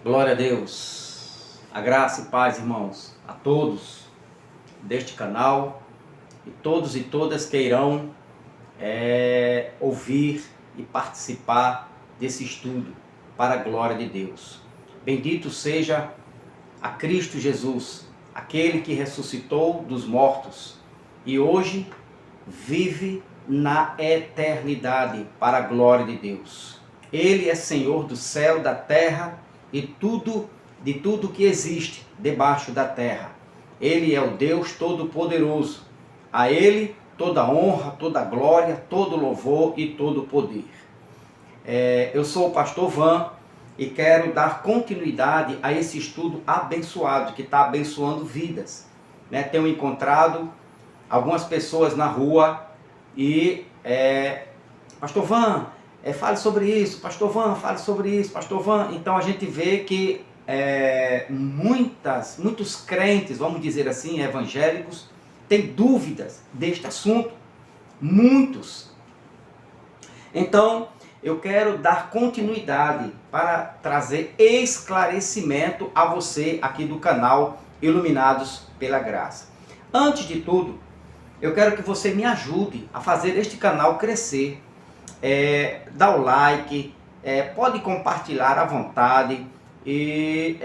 Glória a Deus, a graça e paz, irmãos, a todos deste canal e todos e todas que irão ouvir e participar desse estudo para a glória de Deus. Bendito seja a Cristo Jesus, aquele que ressuscitou dos mortos e hoje vive na eternidade para a glória de Deus. Ele é Senhor do céu, da terra e de tudo que existe debaixo da terra. Ele é o Deus Todo-Poderoso. A Ele toda honra, toda glória, todo louvor e todo poder. Eu sou o pastor Van e quero dar continuidade a esse estudo abençoado, que está abençoando vidas. Tenho encontrado algumas pessoas na rua e pastor Van, fale sobre isso, pastor Van, fale sobre isso, pastor Van. Então a gente vê que muitos crentes, vamos dizer assim, evangélicos, têm dúvidas deste assunto, muitos. Então eu quero dar continuidade para trazer esclarecimento a você aqui do canal Iluminados pela Graça. Antes de tudo, eu quero que você me ajude a fazer este canal crescer. Dá o like, pode compartilhar à vontade e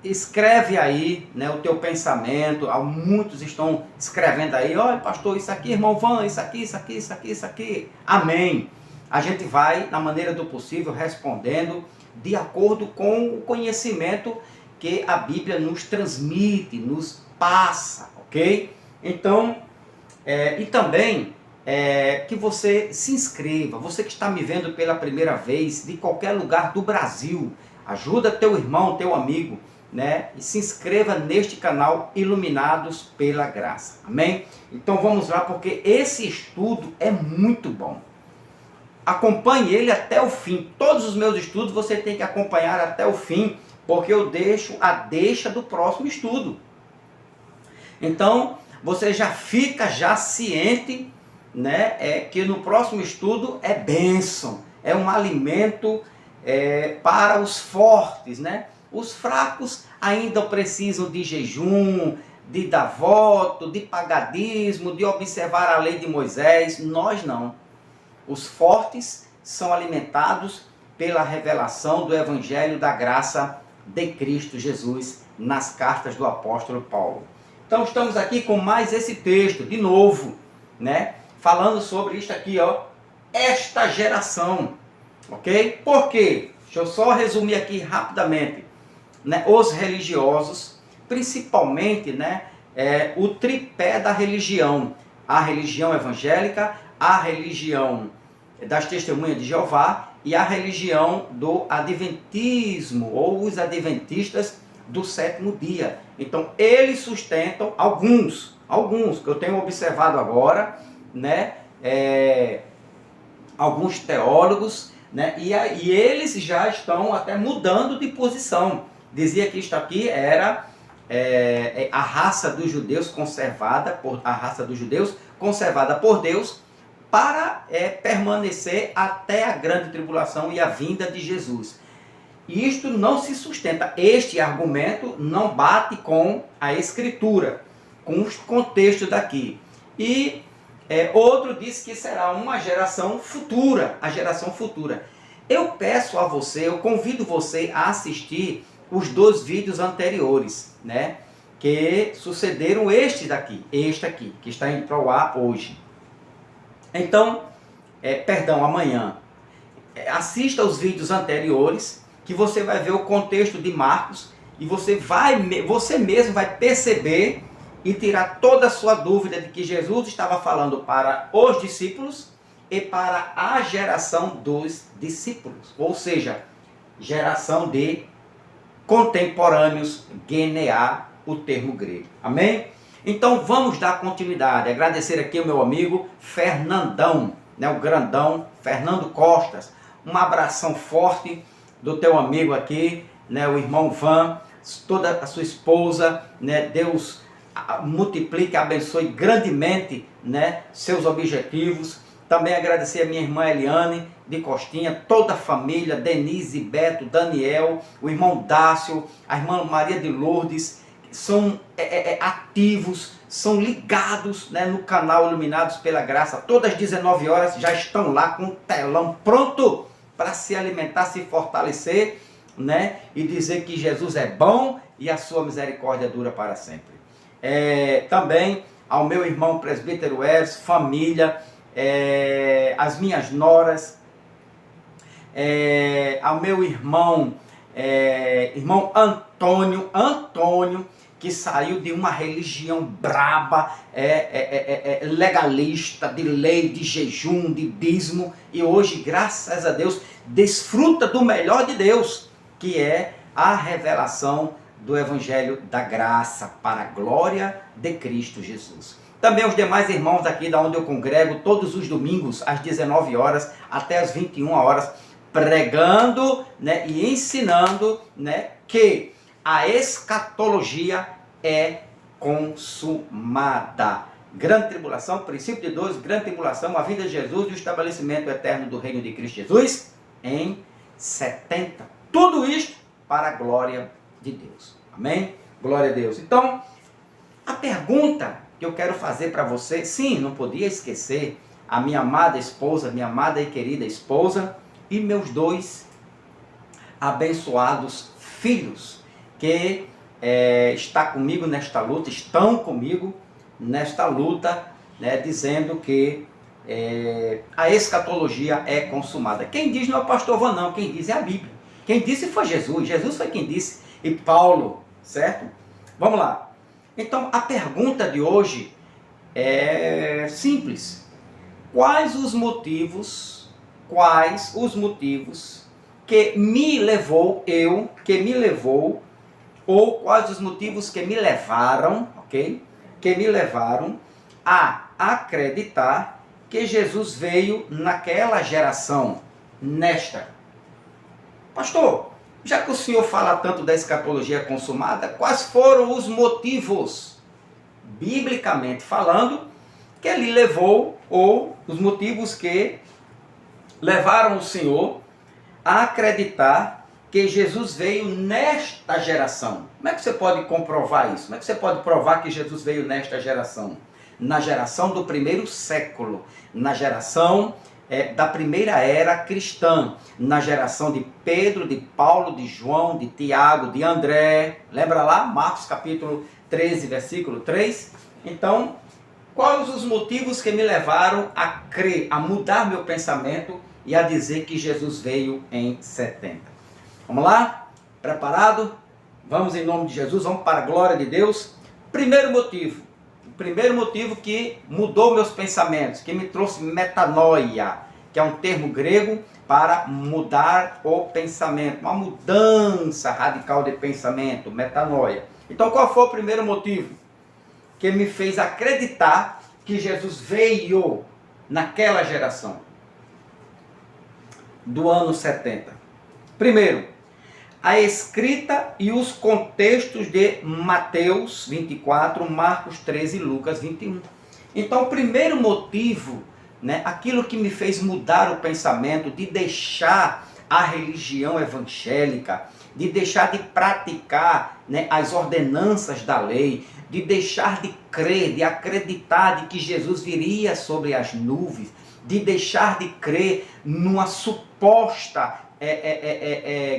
escreve aí, o teu pensamento. Muitos estão escrevendo aí: olha, pastor, isso aqui, irmão Van, isso aqui, isso aqui, isso aqui, isso aqui. Amém. A gente vai, na maneira do possível, respondendo de acordo com o conhecimento que a Bíblia nos transmite, nos passa, ok? Então, e também que você se inscreva. Você que está me vendo pela primeira vez, de qualquer lugar do Brasil, ajuda teu irmão, teu amigo, e se inscreva neste canal Iluminados pela Graça. Amém? Então vamos lá, porque esse estudo é muito bom. Acompanhe ele até o fim. Todos os meus estudos você tem que acompanhar até o fim, porque eu deixo a deixa do próximo estudo. Então você já fica ciente, que no próximo estudo é bênção, é um alimento para os fortes, Os fracos ainda precisam de jejum, de dar voto, de pagadismo, de observar a lei de Moisés. Nós não. Os fortes são alimentados pela revelação do Evangelho da graça de Cristo Jesus nas cartas do apóstolo Paulo. Então estamos aqui com mais esse texto, de novo, falando sobre isto aqui, esta geração, ok? Por quê? Deixa eu só resumir aqui rapidamente. Os religiosos, principalmente, o tripé da religião, a religião evangélica, a religião das testemunhas de Jeová e a religião do adventismo, ou os adventistas do sétimo dia. Então eles sustentam alguns que eu tenho observado agora, alguns teólogos, e eles já estão até mudando de posição. Dizia que isto aqui era a raça dos judeus conservada por Deus para permanecer até a grande tribulação e a vinda de Jesus. Isto não se sustenta, este argumento não bate com a Escritura, com os contextos daqui. E outro disse que será uma geração futura, a geração futura. Eu peço a você, eu convido você a assistir os 2 vídeos anteriores, que sucederam este aqui, que está indo para o ar hoje. Então, amanhã, assista os vídeos anteriores, que você vai ver o contexto de Marcos, e você mesmo vai perceber e tirar toda a sua dúvida de que Jesus estava falando para os discípulos e para a geração dos discípulos, ou seja, geração de contemporâneos, geneá, o termo grego. Amém? Então vamos dar continuidade. Agradecer aqui ao meu amigo Fernandão, o grandão, Fernando Costas. Um abração forte do teu amigo aqui, o irmão Van, toda a sua esposa, Deus multiplique, abençoe grandemente, seus objetivos. Também agradecer a minha irmã Eliane de Costinha, toda a família, Denise, Beto, Daniel, o irmão Dácio, a irmã Maria de Lourdes, são ativos, são ligados, né, no canal Iluminados pela Graça. Todas as 19 horas já estão lá com o telão pronto para se alimentar, se fortalecer, né, e dizer que Jesus é bom e a sua misericórdia dura para sempre. Também ao meu irmão presbítero Eros, família, as minhas noras, ao meu irmão Antônio, que saiu de uma religião braba, legalista, de lei, de jejum, de dízimo, e hoje, graças a Deus, desfruta do melhor de Deus, que é a revelação do Evangelho da Graça, para a glória de Cristo Jesus. Também os demais irmãos daqui da onde eu congrego, todos os domingos, às 19 horas até às 21 horas, pregando, né, e ensinando, né, que a escatologia é consumada. Grande tribulação, princípio de dores, grande tribulação, a vinda de Jesus e o estabelecimento eterno do reino de Cristo Jesus em 70. Tudo isto para a glória de Deus. Amém? Glória a Deus. Então, a pergunta que eu quero fazer para você, sim, não podia esquecer a minha amada esposa, minha amada e querida esposa e meus 2 abençoados filhos que está comigo nesta luta, estão comigo nesta luta, né, dizendo que a escatologia é consumada. Quem diz não é o pastor Van, não, quem diz é a Bíblia. Quem disse foi Jesus, Jesus foi quem disse, e Paulo, certo? Vamos lá. Então, a pergunta de hoje é simples. Quais os motivos que me levou, ou quais os motivos que me levaram, ok? Que me levaram a acreditar que Jesus veio naquela geração, nesta. Pastor, já que o senhor fala tanto da escatologia consumada, quais foram os motivos, biblicamente falando, que ele levou, ou os motivos que levaram o senhor a acreditar que Jesus veio nesta geração? Como é que você pode comprovar isso? Como é que você pode provar que Jesus veio nesta geração? Na geração do primeiro século, na geração da primeira era cristã, na geração de Pedro, de Paulo, de João, de Tiago, de André. Lembra lá? Marcos capítulo 13, versículo 3. Então, quais os motivos que me levaram a crer, a mudar meu pensamento e a dizer que Jesus veio em 70? Vamos lá? Preparado? Vamos em nome de Jesus, vamos para a glória de Deus. Primeiro motivo que mudou meus pensamentos, que me trouxe metanoia, que é um termo grego para mudar o pensamento, uma mudança radical de pensamento, metanoia. Então, qual foi o primeiro motivo que me fez acreditar que Jesus veio naquela geração do ano 70? Primeiro, a escrita e os contextos de Mateus 24, Marcos 13 e Lucas 21. Então, o primeiro motivo, né, aquilo que me fez mudar o pensamento, de deixar a religião evangélica, de deixar de praticar, né, as ordenanças da lei, de deixar de crer, de acreditar de que Jesus viria sobre as nuvens, de deixar de crer numa suposta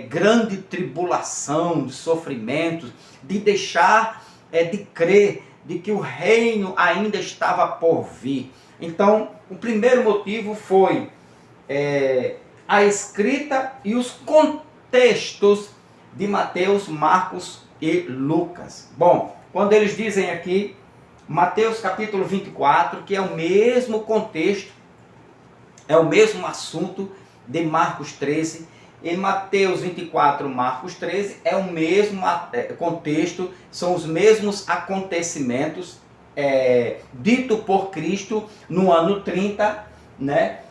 grande tribulação, de sofrimentos, de deixar de crer de que o reino ainda estava por vir. Então, o primeiro motivo foi a escrita e os contextos de Mateus, Marcos e Lucas. Bom, quando eles dizem aqui, Mateus capítulo 24, que é o mesmo contexto, é o mesmo assunto de Marcos 13, em Mateus 24, Marcos 13, é o mesmo contexto, são os mesmos acontecimentos dito por Cristo no ano 30, né,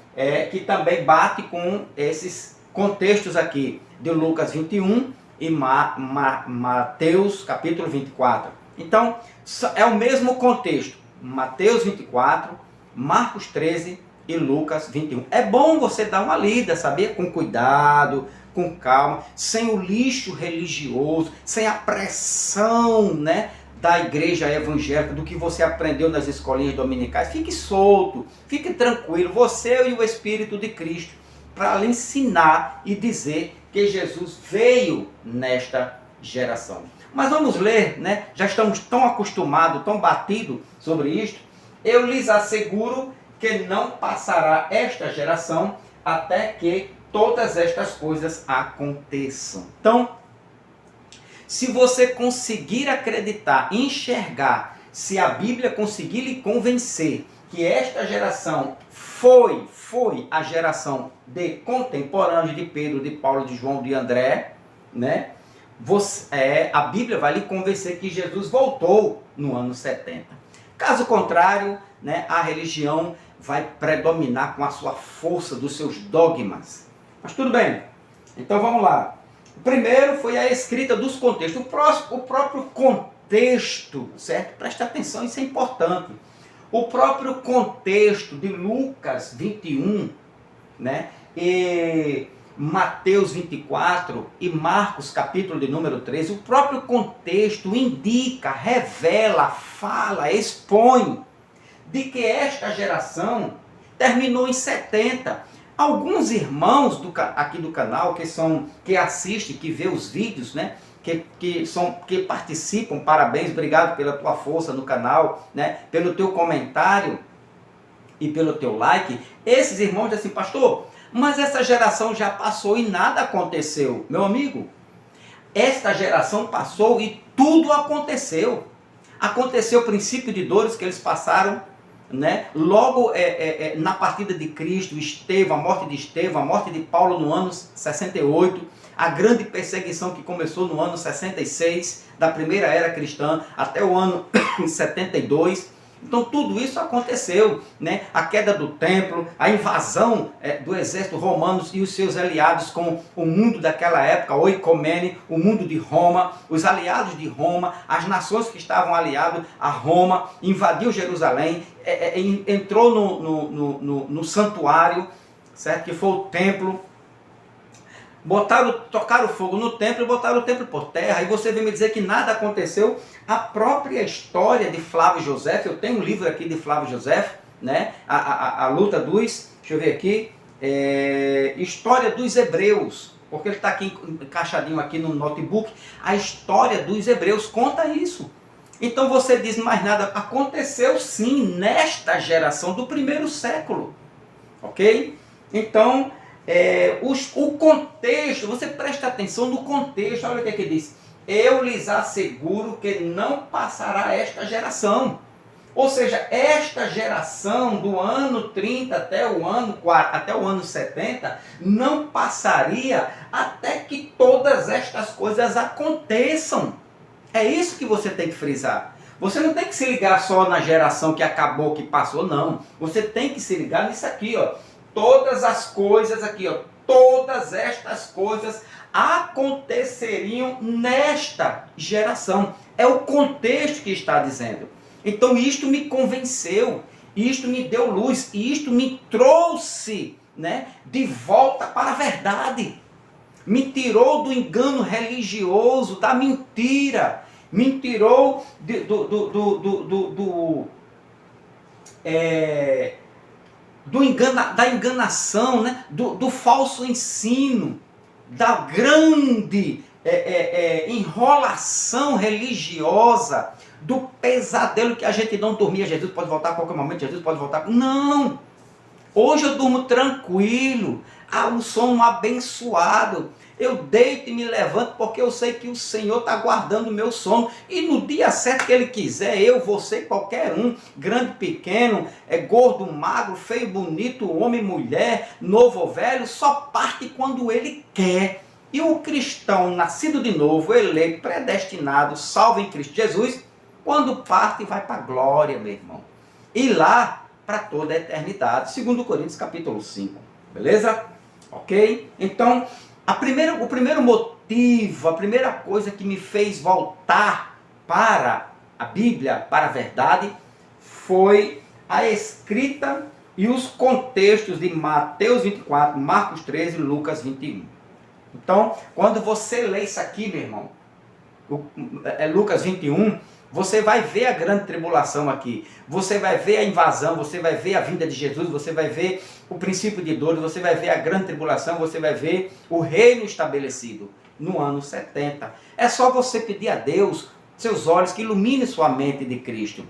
que também bate com esses contextos aqui de Lucas 21 e Mateus capítulo 24. Então, é o mesmo contexto, Mateus 24, Marcos 13 e Lucas 21. É bom você dar uma lida, sabia? Com cuidado, com calma, sem o lixo religioso, sem a pressão, né, da igreja evangélica, do que você aprendeu nas escolinhas dominicais. Fique solto, fique tranquilo, você e o Espírito de Cristo, para lhe ensinar e dizer que Jesus veio nesta geração. Mas vamos ler, né? Já estamos tão acostumados, tão batidos sobre isto. Eu lhes asseguro que não passará esta geração até que todas estas coisas aconteçam. Então, se você conseguir acreditar, enxergar, se a Bíblia conseguir lhe convencer que esta geração foi a geração de contemporâneos de Pedro, de Paulo, de João, de André, né? A Bíblia vai lhe convencer que Jesus voltou no ano 70. Caso contrário, né, a religião vai predominar com a sua força dos seus dogmas. Mas tudo bem, então vamos lá. O primeiro foi a escrita dos contextos. O próprio contexto, certo? Presta atenção, isso é importante. O próprio contexto de Lucas 21, né? E Mateus 24 e Marcos capítulo de número 13, o próprio contexto indica, revela, fala, expõe de que esta geração terminou em 70. Alguns irmãos aqui do canal que assistem, que vê os vídeos, né? Que participam, parabéns, obrigado pela tua força no canal, né? Pelo teu comentário e pelo teu like. Esses irmãos dizem assim, pastor, mas essa geração já passou e nada aconteceu. Meu amigo, esta geração passou e tudo aconteceu. Aconteceu o princípio de dores que eles passaram, né? Logo na partida de Cristo, Estevão, a morte de Estevão, a morte de Paulo no ano 68, a grande perseguição que começou no ano 66, da primeira era cristã, até o ano 72. Então tudo isso aconteceu, né? A queda do templo, a invasão do exército romano e os seus aliados com o mundo daquela época, o Oicomene, o mundo de Roma, os aliados de Roma, as nações que estavam aliadas a Roma, invadiu Jerusalém, entrou no santuário, certo? Que foi o templo. Tocaram fogo no templo e botaram o templo por terra. E você vem me dizer que nada aconteceu. A própria história de Flávio José, eu tenho um livro aqui de Flávio José, né? A luta dos, deixa eu ver aqui, História dos Hebreus, porque ele está aqui encaixadinho aqui no notebook. A história dos Hebreus conta isso. Então você diz mais nada, aconteceu sim nesta geração do primeiro século, ok? Então o contexto, você presta atenção no contexto, olha o que diz. Eu lhes asseguro que não passará esta geração. Ou seja, esta geração do ano 30 até o ano 70 não passaria até que todas estas coisas aconteçam. É isso que você tem que frisar. Você não tem que se ligar só na geração que acabou, que passou, não. Você tem que se ligar nisso aqui, ó. Todas as coisas aqui, ó, todas estas coisas aconteceriam nesta geração. É o contexto que está dizendo. Então isto me convenceu, isto me deu luz, e isto me trouxe, né, de volta para a verdade. Me tirou do engano religioso, da mentira. Me tirou da enganação, né? do falso ensino, da grande enrolação religiosa, do pesadelo que a gente não dormia. Jesus pode voltar a qualquer momento, Jesus pode voltar. Não! Hoje eu durmo tranquilo, um sono abençoado. Eu deito e me levanto porque eu sei que o Senhor está guardando o meu sono. E no dia certo que Ele quiser, eu, você, qualquer um, grande, pequeno, gordo, magro, feio, bonito, homem, mulher, novo ou velho, só parte quando Ele quer. E o cristão nascido de novo, eleito, predestinado, salvo em Cristo Jesus, quando parte vai para a glória, meu irmão. E lá para toda a eternidade, 2 Coríntios capítulo 5. Beleza? Ok? Então, o primeiro motivo, a primeira coisa que me fez voltar para a Bíblia, para a verdade, foi a escrita e os contextos de Mateus 24, Marcos 13 e Lucas 21. Então, quando você lê isso aqui, meu irmão, Lucas 21, você vai ver a grande tribulação aqui. Você vai ver a invasão, você vai ver a vinda de Jesus, você vai ver o princípio de dores, você vai ver a grande tribulação, você vai ver o reino estabelecido no ano 70. É só você pedir a Deus seus olhos que ilumine sua mente de Cristo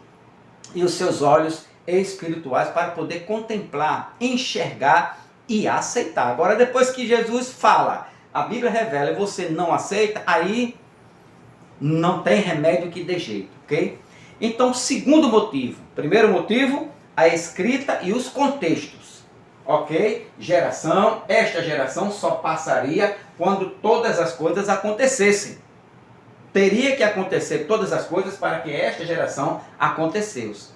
e os seus olhos espirituais para poder contemplar, enxergar e aceitar. Agora, depois que Jesus fala, a Bíblia revela e você não aceita, aí não tem remédio que dê jeito, ok? Então, segundo motivo. Primeiro motivo, a escrita e os contextos, ok? Esta geração só passaria quando todas as coisas acontecessem. Teria que acontecer todas as coisas para que esta geração acontecesse,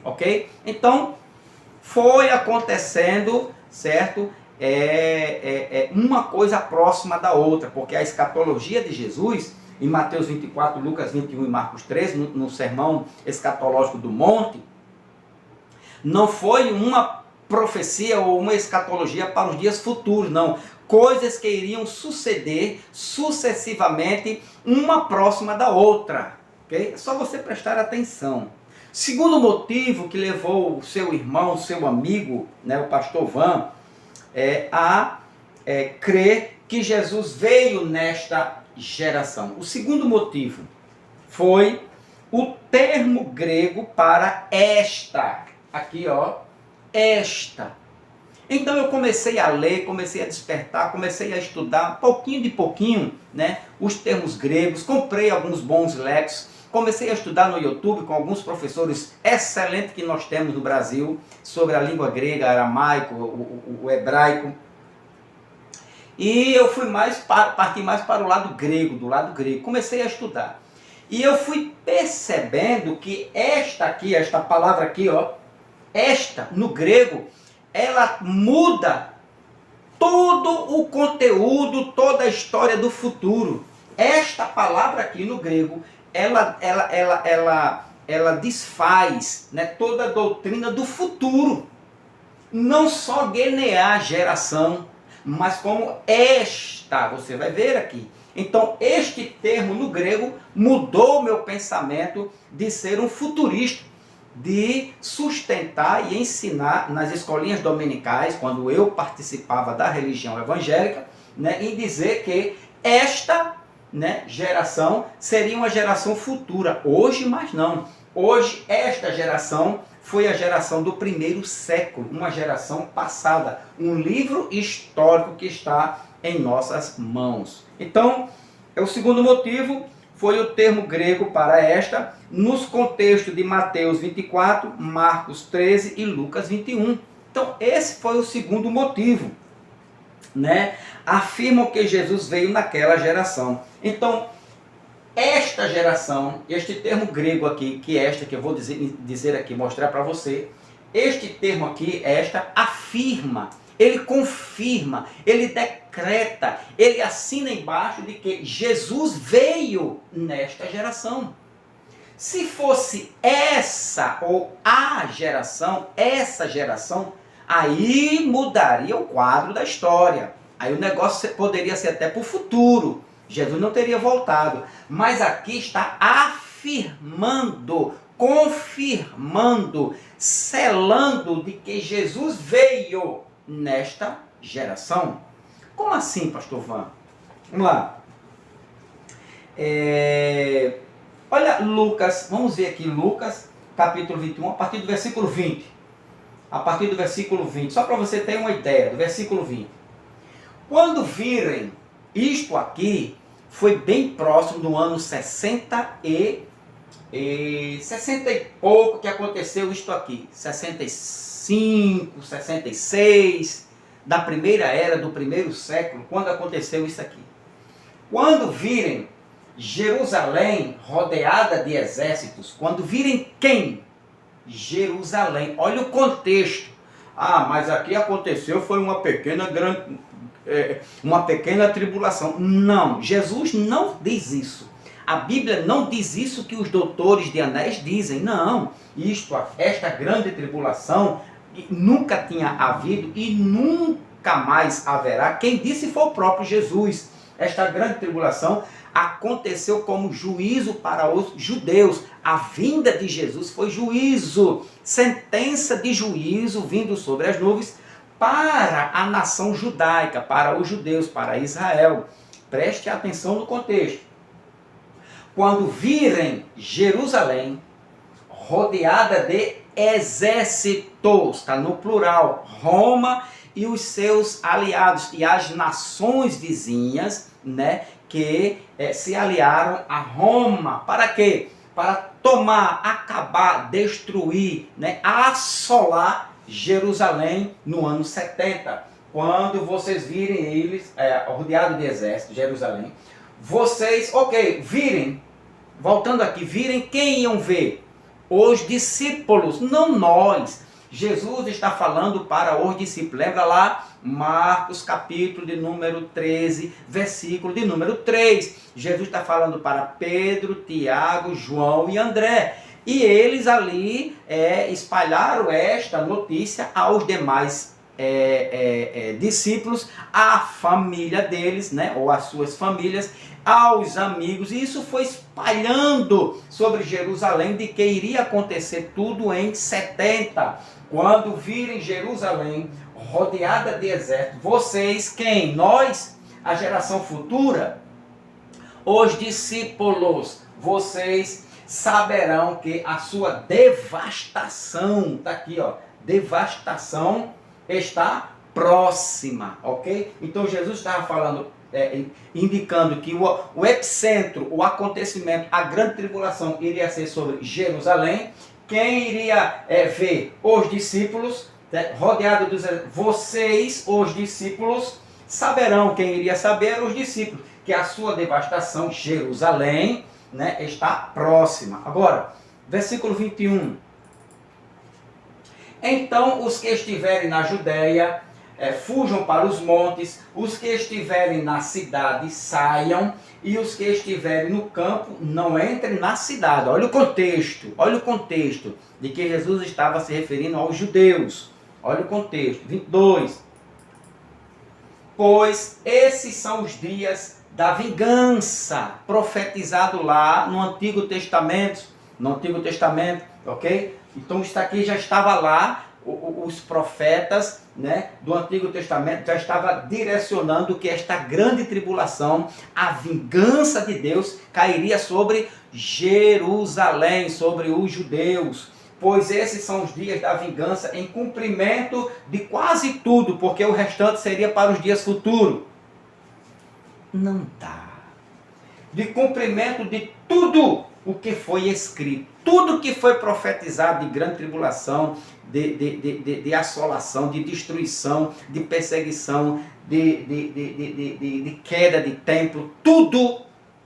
ok? Então, foi acontecendo, certo? Uma coisa próxima da outra, porque a escatologia de Jesus, em Mateus 24, Lucas 21 e Marcos 13, no sermão escatológico do monte, não foi uma profecia ou uma escatologia para os dias futuros, não. Coisas que iriam suceder sucessivamente, uma próxima da outra, ok? É só você prestar atenção. Segundo motivo que levou o seu irmão, seu amigo, né, o pastor Van, a crer que Jesus veio nesta geração. O segundo motivo foi o termo grego para esta. Aqui, ó, esta. Então eu comecei a ler, comecei a despertar, comecei a estudar, pouquinho de pouquinho, né, os termos gregos, comprei alguns bons léxicos, comecei a estudar no YouTube com alguns professores excelentes que nós temos no Brasil, sobre a língua grega, aramaico, o hebraico. E eu fui parti mais para o lado grego, do lado grego. Comecei a estudar. E eu fui percebendo que esta palavra aqui, ó, esta, no grego, ela muda todo o conteúdo, toda a história do futuro. Esta palavra aqui no grego, ela desfaz, né, toda a doutrina do futuro. Não só genear geração, mas como esta, você vai ver aqui. Então, este termo no grego mudou o meu pensamento de ser um futurista, de sustentar e ensinar nas escolinhas dominicais, quando eu participava da religião evangélica, né, em dizer que esta, né, geração seria uma geração futura. Hoje, mas não. Hoje, esta geração foi a geração do primeiro século, uma geração passada, um livro histórico que está em nossas mãos. Então, o segundo motivo foi o termo grego para esta, nos contextos de Mateus 24, Marcos 13 e Lucas 21. Então, esse foi o segundo motivo, né? Afirmam que Jesus veio naquela geração. Então, esta geração, este termo grego aqui, que eu vou dizer aqui, mostrar para você, este termo aqui, esta, afirma, ele confirma, ele decreta, ele assina embaixo de que Jesus veio nesta geração. Se fosse essa ou a geração, essa geração, aí mudaria o quadro da história. Aí o negócio poderia ser até para o futuro. Jesus não teria voltado. Mas aqui está afirmando, confirmando, selando de que Jesus veio nesta geração. Como assim, pastor Van? Vamos lá. Olha Lucas, vamos ver aqui Lucas, capítulo 21, a partir do versículo 20. A partir do versículo 20, só para você ter uma ideia, do versículo 20. Quando virem isto aqui, foi bem próximo do ano 60 e pouco que aconteceu isto aqui. 65, 66, da primeira era, do primeiro século, quando aconteceu isso aqui. Quando virem Jerusalém rodeada de exércitos, quando virem quem? Jerusalém. Olha o contexto. Ah, mas aqui aconteceu, foi uma pequena tribulação. Não, Jesus não diz isso. A Bíblia não diz isso que os doutores de anéis dizem, não. Esta grande tribulação nunca tinha havido e nunca mais haverá. Quem disse foi o próprio Jesus. Esta grande tribulação aconteceu como juízo para os judeus. A vinda de Jesus foi juízo, sentença de juízo vindo sobre as nuvens para a nação judaica, para os judeus, para Israel. Preste atenção no contexto. Quando virem Jerusalém rodeada de exércitos, está no plural, Roma e os seus aliados e as nações vizinhas, né, que se aliaram a Roma. Para quê? Para tomar, acabar, destruir, né, assolar Jerusalém no ano 70. Quando vocês virem eles rodeados de exército, Jerusalém, vocês, virem, voltando aqui, virem quem iam ver? Os discípulos, não nós. Jesus está falando para os discípulos. Lembra lá, Marcos capítulo de número 13, versículo de número 3. Jesus está falando para Pedro, Tiago, João e André. E eles ali espalharam esta notícia aos demais discípulos, à família deles, né, ou às suas famílias, aos amigos, e isso foi espalhando sobre Jerusalém de que iria acontecer tudo em 70. Quando virem Jerusalém rodeada de exército, vocês, quem? Nós, a geração futura, os discípulos, vocês saberão que a sua devastação, está aqui, ó, devastação está próxima, ok? Então Jesus estava falando, indicando que o epicentro, o acontecimento, a grande tribulação iria ser sobre Jerusalém. Quem iria ver? Os discípulos, rodeado dos... Vocês, os discípulos, saberão. Quem iria saber? Os discípulos. Que a sua devastação, Jerusalém, né, está próxima. Agora, versículo 21. Então os que estiverem na Judéia fujam para os montes, os que estiverem na cidade saiam, e os que estiverem no campo não entrem na cidade. Olha o contexto de que Jesus estava se referindo aos judeus. Olha o contexto, 22. Pois esses são os dias da vingança, profetizado lá no Antigo Testamento, ok? Então isso aqui já estava lá, os profetas, né, do Antigo Testamento já estava direcionando que esta grande tribulação, a vingança de Deus, cairia sobre Jerusalém, sobre os judeus. Pois esses são os dias da vingança em cumprimento de quase tudo, porque o restante seria para os dias futuros. Não dá. De cumprimento de tudo o que foi escrito, tudo que foi profetizado de grande tribulação, de assolação, de destruição, de perseguição, de queda de templo, tudo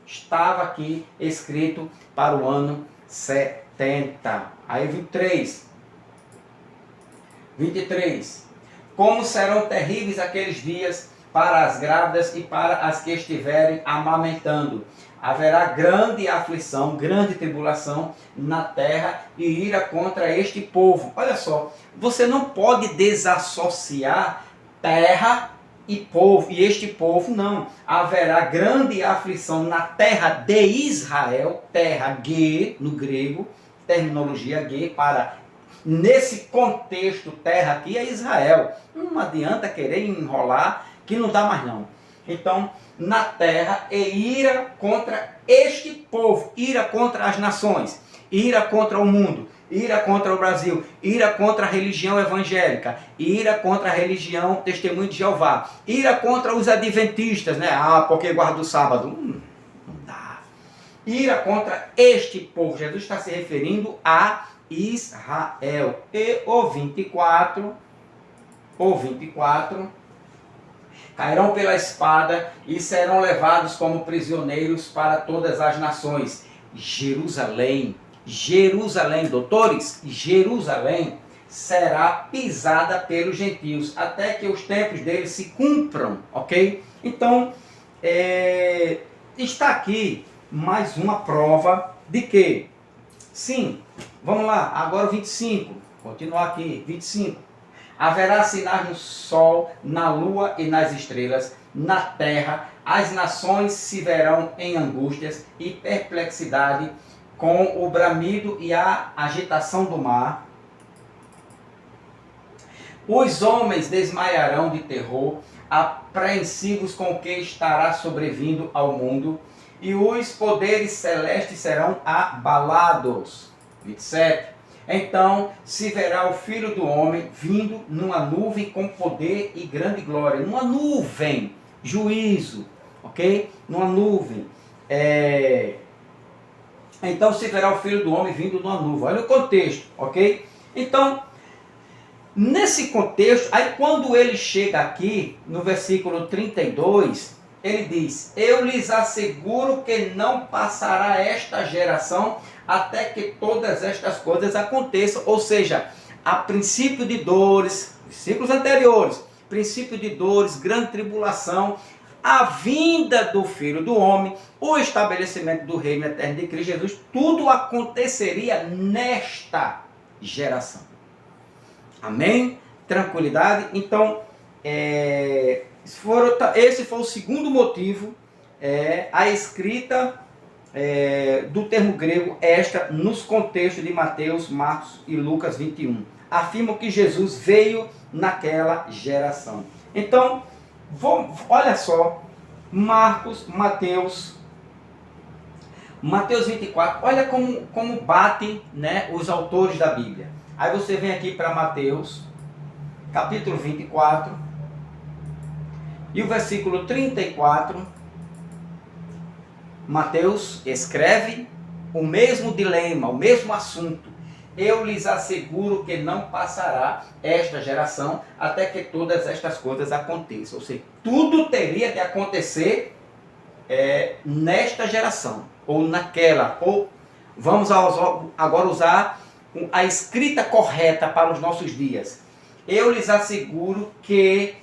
estava aqui escrito para o ano 70. Aí 23. Como serão terríveis aqueles dias para as grávidas e para as que estiverem amamentando. Haverá grande aflição, grande tribulação na terra e ira contra este povo. Olha só, você não pode desassociar terra e povo, e este povo não. Haverá grande aflição na terra de Israel, terra ge, no grego, terminologia ge, para, nesse contexto, terra aqui é Israel. Não adianta querer enrolar, que não dá mais não. Então, na terra e ira contra este povo, ira contra as nações, ira contra o mundo, ira contra o Brasil, ira contra a religião evangélica, ira contra a religião Testemunho de Jeová, ira contra os adventistas, né? Porque guarda o sábado. Não dá. Ira contra este povo. Jesus está se referindo a Israel. E o 24, cairão pela espada e serão levados como prisioneiros para todas as nações. Jerusalém, doutores, Jerusalém será pisada pelos gentios, até que os tempos deles se cumpram, ok? Então, está aqui mais uma prova de que, sim, vamos lá, agora o 25, continuar aqui, 25. Haverá sinais no sol, na lua e nas estrelas, na terra, as nações se verão em angústias e perplexidade, com o bramido e a agitação do mar. Os homens desmaiarão de terror, apreensivos com o que estará sobrevindo ao mundo, e os poderes celestes serão abalados. 27. Então se verá o Filho do Homem vindo numa nuvem com poder e grande glória. Numa nuvem, juízo, ok? Numa nuvem. Então se verá o Filho do Homem vindo numa nuvem. Olha o contexto, ok? Então, nesse contexto, aí quando ele chega aqui, no versículo 32, ele diz: eu lhes asseguro que não passará esta geração até que todas estas coisas aconteçam. Ou seja, a princípio de dores, versículos anteriores, princípio de dores, grande tribulação, a vinda do Filho do Homem, o estabelecimento do reino eterno de Cristo Jesus, tudo aconteceria nesta geração. Amém? Tranquilidade? Então, esse foi o segundo motivo, a escrita do termo grego esta nos contextos de Mateus, Marcos e Lucas 21. Afirmam que Jesus veio naquela geração. Então, olha só, Mateus 24, olha como bate, né, os autores da Bíblia. Aí você vem aqui para Mateus, capítulo 24, e o versículo 34, Mateus escreve o mesmo dilema, o mesmo assunto. Eu lhes asseguro que não passará esta geração até que todas estas coisas aconteçam. Ou seja, tudo teria de acontecer nesta geração, ou naquela, ou vamos agora usar a escrita correta para os nossos dias. Eu lhes asseguro que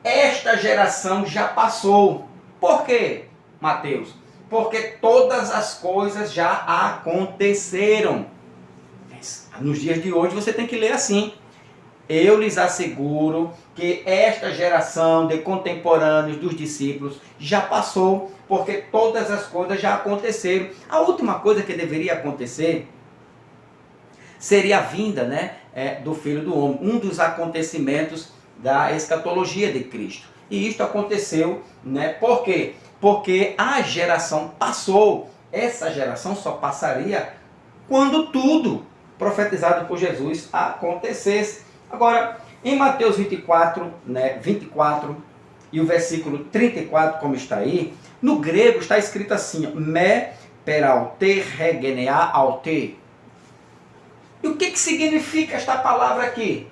esta geração já passou. Por quê, Mateus? Porque todas as coisas já aconteceram. Nos dias de hoje você tem que ler assim: eu lhes asseguro que esta geração de contemporâneos dos discípulos já passou, porque todas as coisas já aconteceram. A última coisa que deveria acontecer seria a vinda, né, do Filho do Homem, um dos acontecimentos da escatologia de Cristo. E isto aconteceu, né, por quê? Porque a geração passou. Essa geração só passaria quando tudo profetizado por Jesus acontecesse. Agora, em Mateus 24, né, 24 e o versículo 34, como está aí, no grego está escrito assim: me peraute regenea aute. E o que significa esta palavra aqui?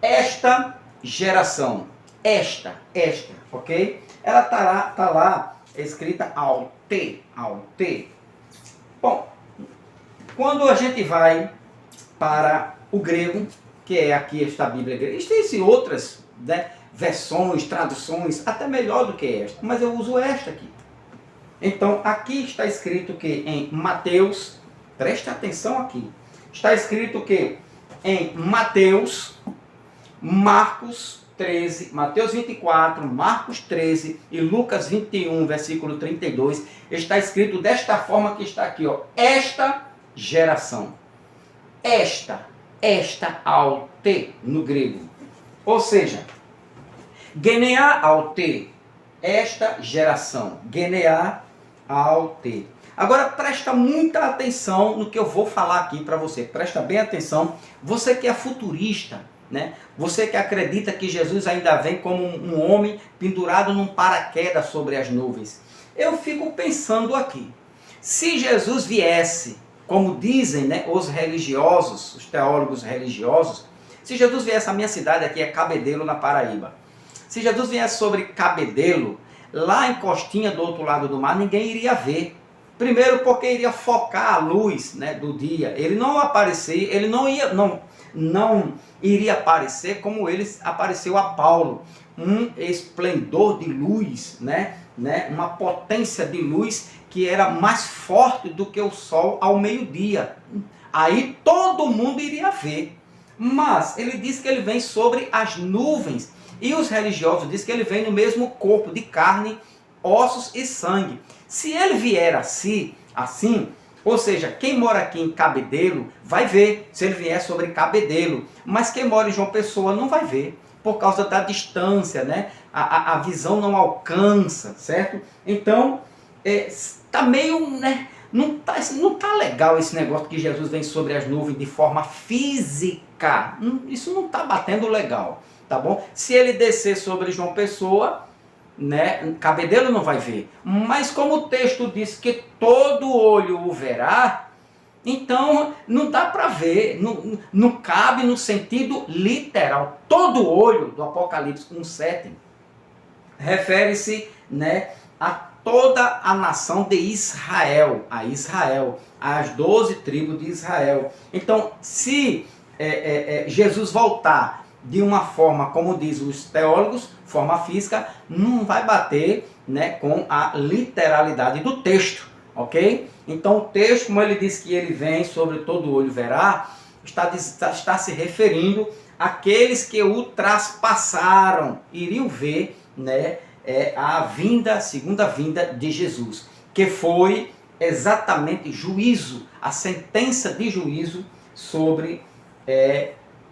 Esta geração. Esta, ok? Ela tá lá escrita aute. Bom, quando a gente vai para o grego, que é aqui esta Bíblia grega, existem outras, né, versões, traduções, até melhor do que esta, mas eu uso esta aqui. Então, aqui está escrito que em Mateus, preste atenção aqui, está escrito que em Mateus, Marcos 13, Mateus 24, Marcos 13 e Lucas 21, versículo 32, está escrito desta forma que está aqui, ó, esta geração. Esta aute no grego. Ou seja, genea aute, esta geração. Genea aute. Agora presta muita atenção no que eu vou falar aqui para você. Presta bem atenção. Você que é futurista, né? Você que acredita que Jesus ainda vem como um homem pendurado num paraquedas sobre as nuvens. Eu fico pensando aqui. Se Jesus viesse, como dizem, né, os religiosos, os teólogos religiosos, se Jesus viesse à minha cidade, aqui é Cabedelo, na Paraíba. Se Jesus viesse sobre Cabedelo, lá em Costinha, do outro lado do mar, ninguém iria ver. Primeiro porque iria focar a luz, né, do dia. Ele não aparecer, ele não iria aparecer como ele apareceu a Paulo. Um esplendor de luz, né, uma potência de luz que era mais forte do que o sol ao meio-dia. Aí todo mundo iria ver. Mas ele diz que ele vem sobre as nuvens. E os religiosos dizem que ele vem no mesmo corpo de carne, ossos e sangue. Se ele vier assim, ou seja, quem mora aqui em Cabedelo vai ver se ele vier sobre Cabedelo. Mas quem mora em João Pessoa não vai ver, por causa da distância, né? A visão não alcança, certo? Então, está meio, né? Não tá legal esse negócio que Jesus vem sobre as nuvens de forma física. Isso não está batendo legal, tá bom? Se ele descer sobre João Pessoa, né, Cabedelo não vai ver. Mas como o texto diz que todo olho o verá, então não dá para ver, não cabe no sentido literal. Todo olho do Apocalipse 1:7 refere-se, né, a toda a nação de Israel, as 12 tribos de Israel. Então, se Jesus voltar de uma forma, como diz os teólogos, forma física, não vai bater, né, com a literalidade do texto, ok? Então o texto, como ele diz que ele vem sobre todo olho verá, está se referindo àqueles que o traspassaram, iriam ver, né, a segunda vinda de Jesus, que foi exatamente juízo, a sentença de juízo sobre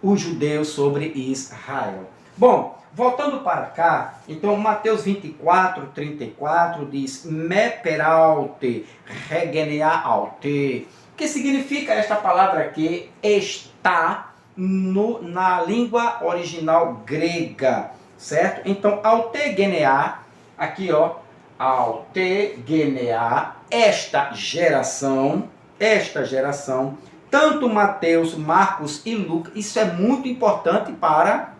os judeus, sobre Israel. Bom, voltando para cá, então Mateus 24:34 diz: me peralte, regenealte. O que significa esta palavra aqui? Está na língua original grega, certo? Então, altegenear, aqui ó, altegenear, esta geração, tanto Mateus, Marcos e Lucas, isso é muito importante para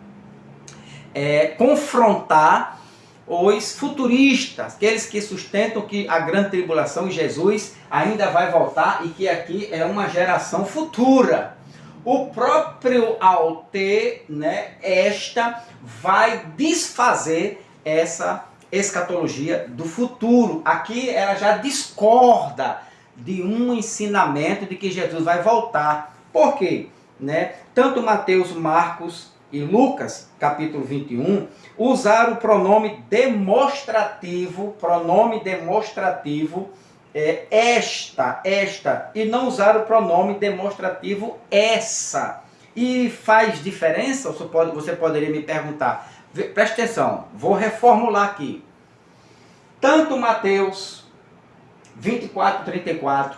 confrontar os futuristas, aqueles que sustentam que a grande tribulação e Jesus ainda vai voltar e que aqui é uma geração futura. O próprio Alte, né, esta vai desfazer essa escatologia do futuro. Aqui ela já discorda de um ensinamento de que Jesus vai voltar. Por quê? Né? Tanto Mateus, Marcos e Lucas, capítulo 21, usaram o pronome demonstrativo, esta, e não usaram o pronome demonstrativo essa. E faz diferença? Você poderia me perguntar. Preste atenção, vou reformular aqui. Tanto Mateus 24:34,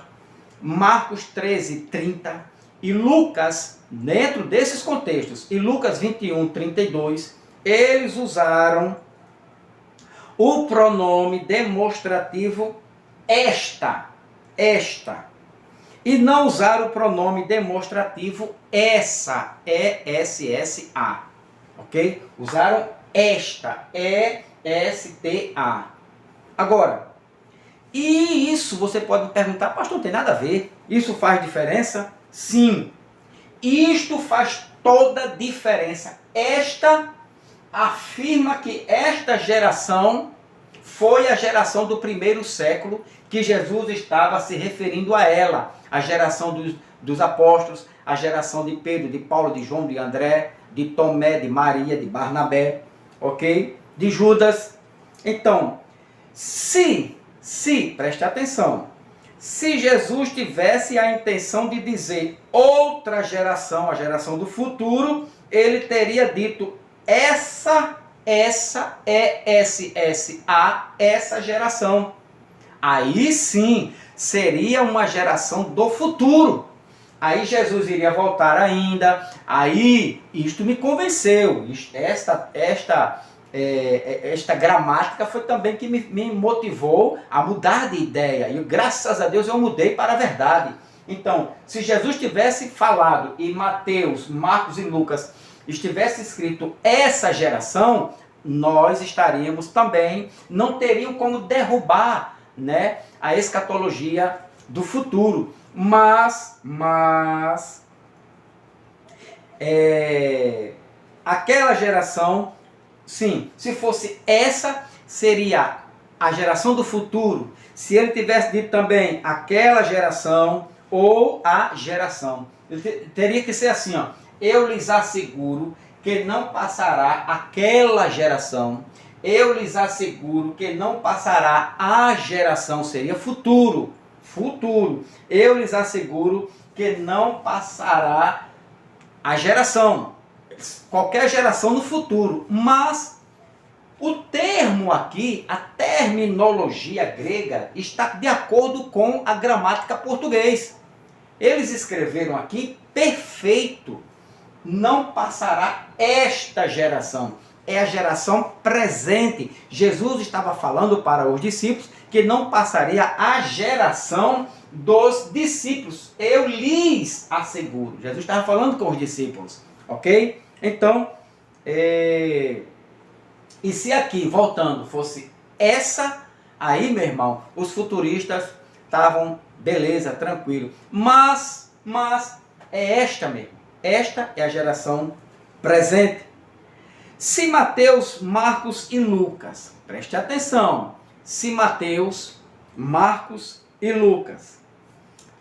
Marcos 13:30 e Lucas, dentro desses contextos, e Lucas 21:32, eles usaram o pronome demonstrativo esta, e não usaram o pronome demonstrativo essa, E-S-S-A, ok? Usaram esta, E-S-T-A. Agora, e isso você pode me perguntar, pastor, não tem nada a ver, isso faz diferença? Sim, isto faz toda a diferença. Esta afirma que esta geração foi a geração do primeiro século, que Jesus estava se referindo a ela, a geração dos apóstolos, a geração de Pedro, de Paulo, de João, de André, de Tomé, de Maria, de Barnabé, ok? De Judas. Então, preste atenção, se Jesus tivesse a intenção de dizer outra geração, a geração do futuro, ele teria dito essa E-S-S-A, essa geração. Aí sim, seria uma geração do futuro. Aí Jesus iria voltar ainda. Aí, isto me convenceu. Esta gramática foi também que me motivou a mudar de ideia. E graças a Deus eu mudei para a verdade. Então, se Jesus tivesse falado, e Mateus, Marcos e Lucas estivesse escrito essa geração, nós estaríamos também, não teriam como derrubar né, a escatologia do futuro. Mas aquela geração, sim, se fosse essa, seria a geração do futuro. Se ele tivesse dito também aquela geração ou a geração, teria que ser assim, ó: eu lhes asseguro que não passará aquela geração. Eu lhes asseguro que não passará a geração, seria futuro. Futuro. Eu lhes asseguro que não passará a geração. Qualquer geração no futuro. Mas o termo aqui, a terminologia grega, está de acordo com a gramática portuguesa. Eles escreveram aqui perfeito. Não passará esta geração. É a geração presente. Jesus estava falando para os discípulos que não passaria a geração dos discípulos. Eu lhes asseguro. Jesus estava falando com os discípulos. Ok? Então, e se aqui, voltando, fosse essa, aí, meu irmão, os futuristas estavam, beleza, tranquilo. Mas é esta mesmo. Esta é a geração presente. Se Mateus, Marcos e Lucas, preste atenção, se Mateus, Marcos e Lucas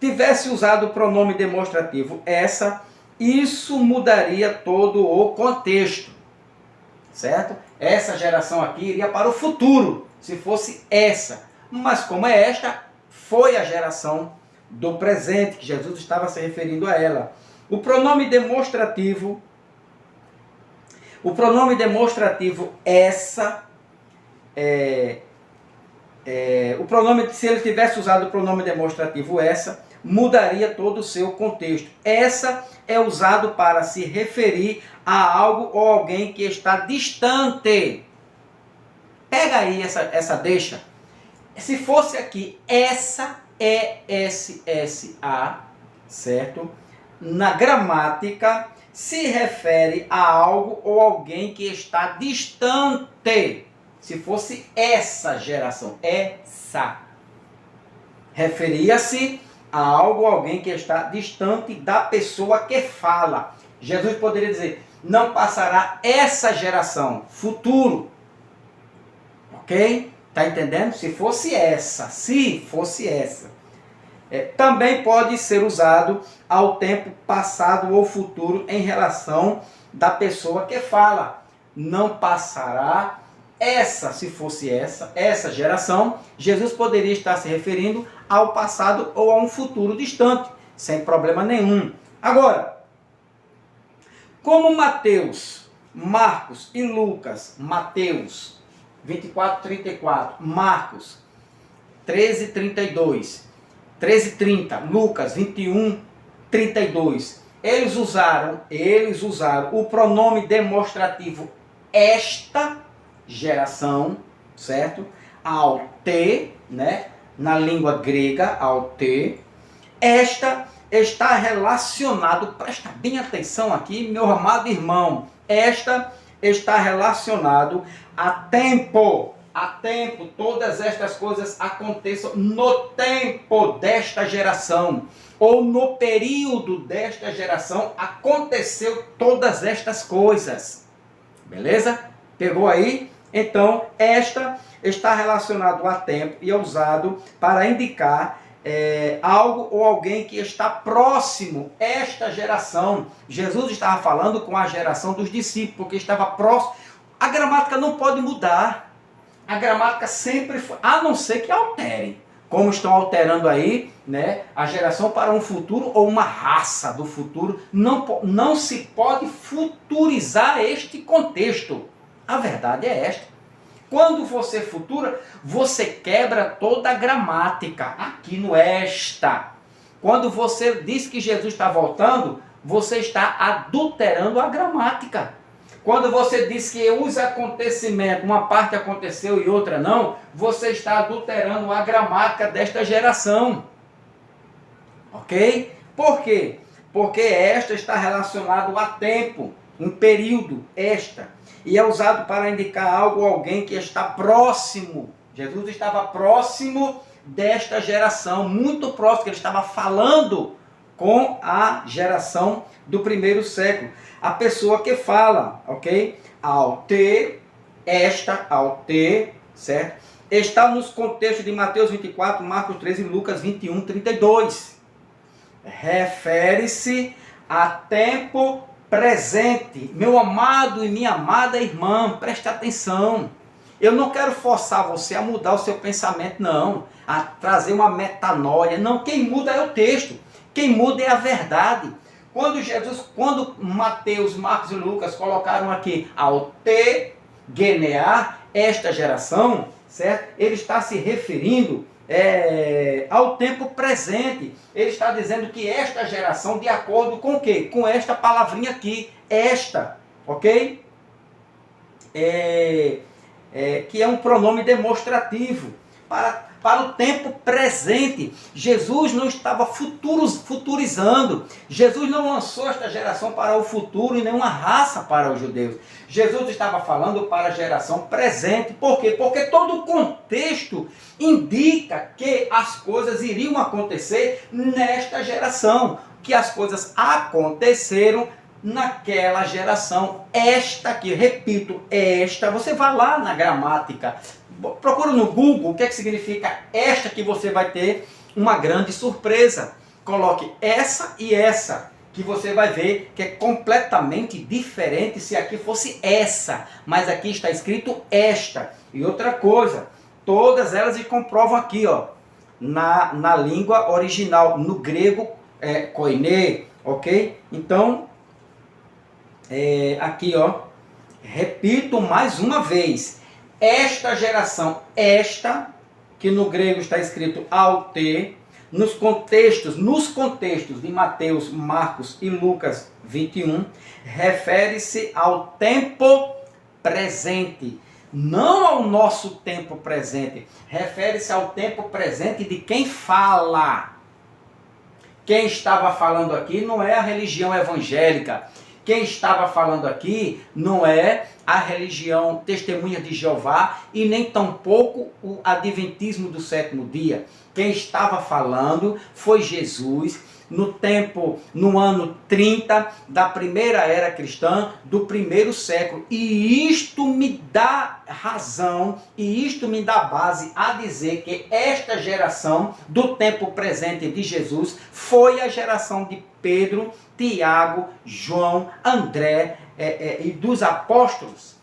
tivesse usado o pronome demonstrativo essa, isso mudaria todo o contexto, certo? Essa geração aqui iria para o futuro, se fosse essa. Mas como é esta, foi a geração do presente, que Jesus estava se referindo a ela. O pronome demonstrativo essa, se ele tivesse usado o pronome demonstrativo essa, mudaria todo o seu contexto. Essa é usado para se referir a algo ou alguém que está distante. Pega aí essa deixa. Se fosse aqui, essa, E-S-S-A, certo? Na gramática, se refere a algo ou alguém que está distante. Se fosse essa geração, essa, referia-se a algo ou alguém que está distante da pessoa que fala. Jesus poderia dizer: não passará essa geração, futuro. Ok? Está entendendo? Se fosse essa. Também pode ser usado ao tempo passado ou futuro em relação da pessoa que fala. Não passará essa, se fosse essa geração. Jesus poderia estar se referindo ao passado ou a um futuro distante, sem problema nenhum. Agora, como Mateus, Marcos e Lucas, Mateus 24:34, Marcos 13:32, 13:30, Lucas 21:32, eles usaram o pronome demonstrativo esta geração, certo? Ao te, né? Na língua grega, ao te. Esta está relacionado, presta bem atenção aqui, meu amado irmão. Esta está relacionado a tempo. A tempo, todas estas coisas aconteçam no tempo desta geração, ou no período desta geração, aconteceu todas estas coisas. Beleza? Pegou aí? Então, esta está relacionado a tempo e é usado para indicar algo ou alguém que está próximo. Esta geração, Jesus estava falando com a geração dos discípulos, porque estava próximo. A gramática não pode mudar. A gramática sempre foi, a não ser que alterem, como estão alterando aí, né, a geração para um futuro ou uma raça do futuro. Não se pode futurizar este contexto. A verdade é esta. Quando você futura, você quebra toda a gramática aqui no esta. Quando você diz que Jesus está voltando, você está adulterando a gramática. Quando você diz que os acontecimentos, uma parte aconteceu e outra não, você está adulterando a gramática desta geração. Ok? Por quê? Porque esta está relacionado a tempo, um período, esta. E é usado para indicar algo ou alguém que está próximo. Jesus estava próximo desta geração, muito próximo, que ele estava falando com a geração do primeiro século. A pessoa que fala, ok? Ao ter, certo? Está nos contextos de Mateus 24, Marcos 13 e Lucas 21, 32. Refere-se a tempo presente. Meu amado e minha amada irmã, preste atenção. Eu não quero forçar você a mudar o seu pensamento, não. A trazer uma metanoia. Não, quem muda é o texto. Quem muda é a verdade. Quando Mateus, Marcos e Lucas colocaram aqui ao genear, esta geração, certo? Ele está se referindo ao tempo presente. Ele está dizendo que esta geração, de acordo com o quê? Com esta palavrinha aqui, esta, ok? Que é um pronome demonstrativo para o tempo presente. Jesus não estava futurizando. Jesus não lançou esta geração para o futuro e nenhuma raça para os judeus. Jesus estava falando para a geração presente. Por quê? Porque todo o contexto indica que as coisas iriam acontecer nesta geração. Que as coisas aconteceram naquela geração. Esta aqui, repito, esta, você vai lá na gramática, procura no Google o que é que significa esta, que você vai ter uma grande surpresa. Coloque essa e essa, que você vai ver que é completamente diferente se aqui fosse essa, mas aqui está escrito esta. E outra coisa, todas elas se comprovam aqui, ó, na língua original, no grego, koiné, ok? Então, aqui, ó, repito mais uma vez, esta geração, esta, que no grego está escrito aute, nos contextos de Mateus, Marcos e Lucas 21, refere-se ao tempo presente, não ao nosso tempo presente, refere-se ao tempo presente de quem fala. Quem estava falando aqui não é a religião evangélica. Quem estava falando aqui não é a religião Testemunha de Jeová e nem tampouco o Adventismo do sétimo dia. Quem estava falando foi Jesus no ano 30 da primeira era cristã, do primeiro século. E isto me dá razão, e isto me dá base a dizer que esta geração do tempo presente de Jesus foi a geração de Pedro, Tiago, João, André e dos apóstolos.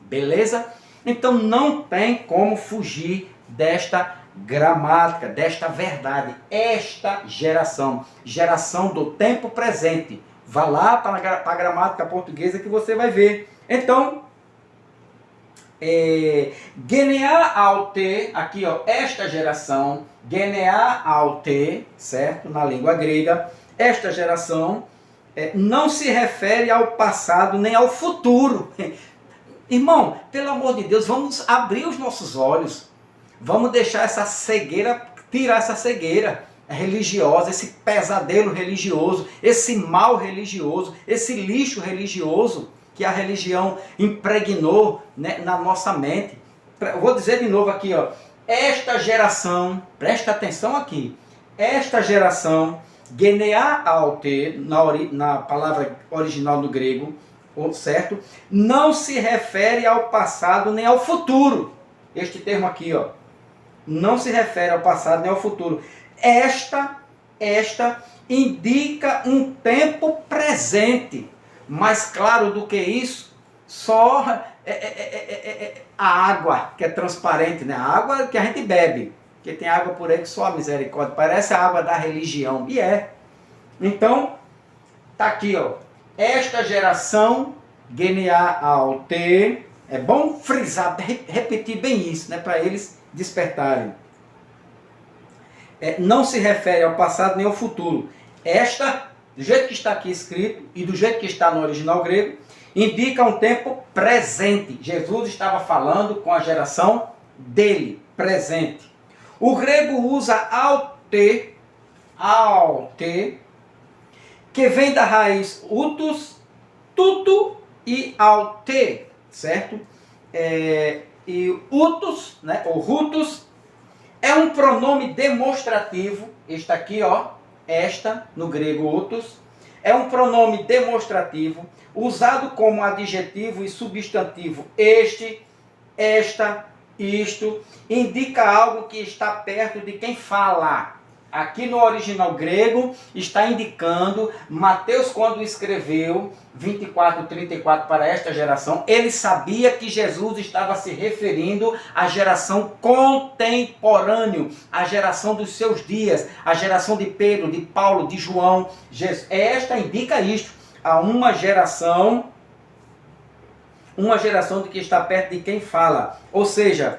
Beleza? Então não tem como fugir desta gramática, desta verdade. Esta geração do tempo presente. Vá lá para a gramática portuguesa que você vai ver. Então, genear aute, aqui ó, esta geração, genear aute, certo? Na língua grega, esta geração não se refere ao passado nem ao futuro. Irmão, pelo amor de Deus, vamos abrir os nossos olhos. Vamos deixar essa cegueira, tirar essa cegueira religiosa, esse pesadelo religioso, esse mal religioso, esse lixo religioso que a religião impregnou, né, na nossa mente. Vou dizer de novo aqui, ó. Esta geração, presta atenção aqui, esta geração, genear aute, na palavra original do grego, certo? Não se refere ao passado nem ao futuro. Este termo aqui, ó, não se refere ao passado nem ao futuro. Esta indica um tempo presente. Mais claro do que isso, só a água, que é transparente, né? A água que a gente bebe. Porque tem água por aí que só a misericórdia. Parece a água da religião. E é. Então, tá aqui, ó. Esta geração, genear aute, é bom frisar, repetir bem isso, né? Para eles despertarem. Não se refere ao passado nem ao futuro. Esta, do jeito que está aqui escrito e do jeito que está no original grego, indica um tempo presente. Jesus estava falando com a geração dele, presente. O grego usa aute, que vem da raiz utus, tuto e aute, certo? E utus, né, ou rutus, É um pronome demonstrativo, está aqui, ó, esta, no grego autos, é um pronome demonstrativo, usado como adjetivo e substantivo este, esta, isto, indica algo que está perto de quem fala. Aqui no original grego está indicando, Mateus quando escreveu 24:34 para esta geração, ele sabia que Jesus estava se referindo à geração contemporânea, à geração dos seus dias, à geração de Pedro, de Paulo, de João. Esta indica isto, a uma geração de que está perto de quem fala. Ou seja,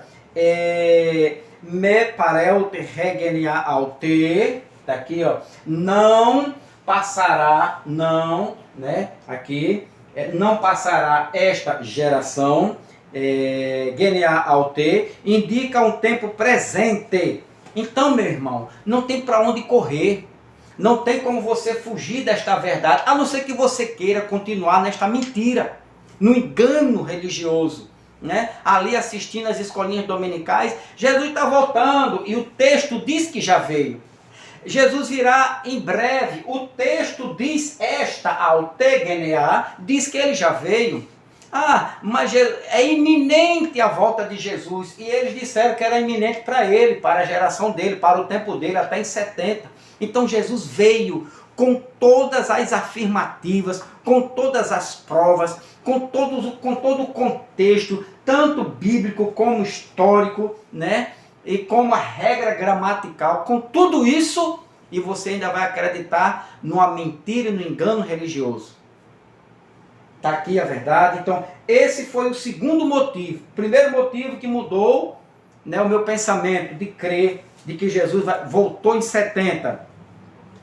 me parel te regenia alte, tá aqui, ó, não passará, não, né, aqui, não passará esta geração, genia alte, indica um tempo presente. Então, meu irmão, não tem para onde correr, não tem como você fugir desta verdade, a não ser que você queira continuar nesta mentira, no engano religioso. Né? Ali assistindo as escolinhas dominicais, Jesus está voltando e o texto diz que já veio. Jesus virá em breve, o texto diz esta altegeneá, diz que ele já veio. Ah, mas é iminente a volta de Jesus, e eles disseram que era iminente para ele, para a geração dele, para o tempo dele, até em 70. Então Jesus veio com todas as afirmativas, com todas as provas, com todo o contexto, tanto bíblico como histórico, né? E como a regra gramatical, com tudo isso, e você ainda vai acreditar numa mentira e no engano religioso. Está aqui a verdade. Então, esse foi o segundo motivo. Primeiro motivo que mudou, né, o meu pensamento de crer de que Jesus voltou em 70.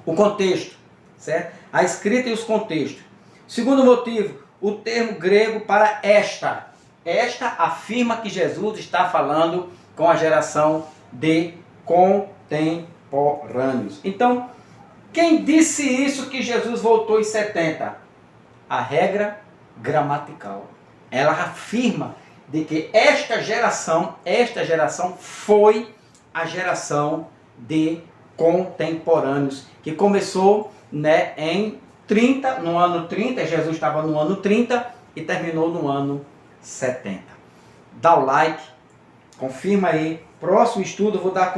O contexto, certo? A escrita e os contextos. Segundo motivo, o termo grego para esta. Esta afirma que Jesus está falando com a geração de contemporâneos. Então, quem disse isso que Jesus voltou em 70? A regra gramatical. Ela afirma de que esta geração foi a geração de contemporâneos, que começou, né, no ano 30, Jesus estava no ano 30 e terminou no ano 70. Dá o like, confirma aí. Próximo estudo eu vou dar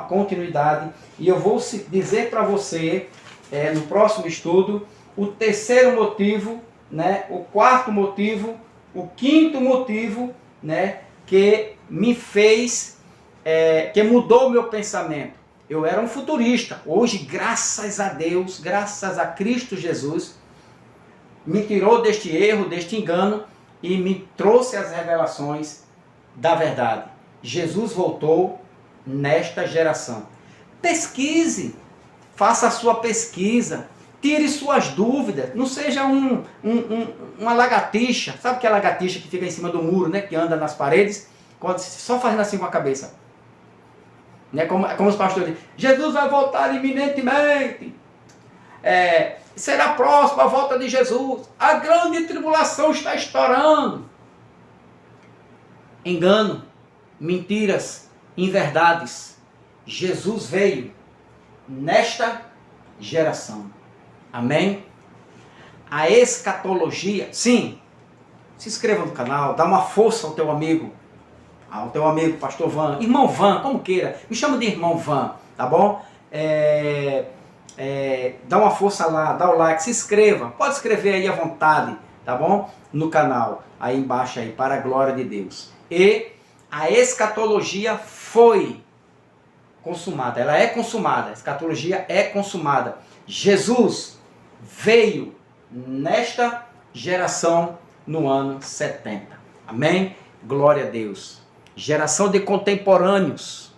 continuidade e eu vou dizer para você, no próximo estudo, o terceiro motivo, né, o quarto motivo, o quinto motivo, né, que me fez, que mudou o meu pensamento. Eu era um futurista. Hoje, graças a Deus, graças a Cristo Jesus, me tirou deste erro, deste engano e me trouxe as revelações da verdade. Jesus voltou nesta geração. Pesquise, faça a sua pesquisa, tire suas dúvidas, não seja uma lagartixa. Sabe que é a lagartixa que fica em cima do muro, né, que anda nas paredes, só fazendo assim com a cabeça? Né, como os pastores dizem, Jesus vai voltar iminentemente, será próximo a volta de Jesus, a grande tribulação está estourando. Engano, mentiras, inverdades. Jesus veio nesta geração. Amém? A escatologia, sim, se inscreva no canal, dá uma força ao teu amigo, pastor Van, irmão Van, como queira, me chama de irmão Van, tá bom? Dá uma força lá, dá o like, se inscreva, pode escrever aí à vontade, tá bom? No canal, aí embaixo aí, para a glória de Deus. E a escatologia foi consumada, ela é consumada, a escatologia é consumada. Jesus veio nesta geração no ano 70. Amém? Glória a Deus. Geração de contemporâneos.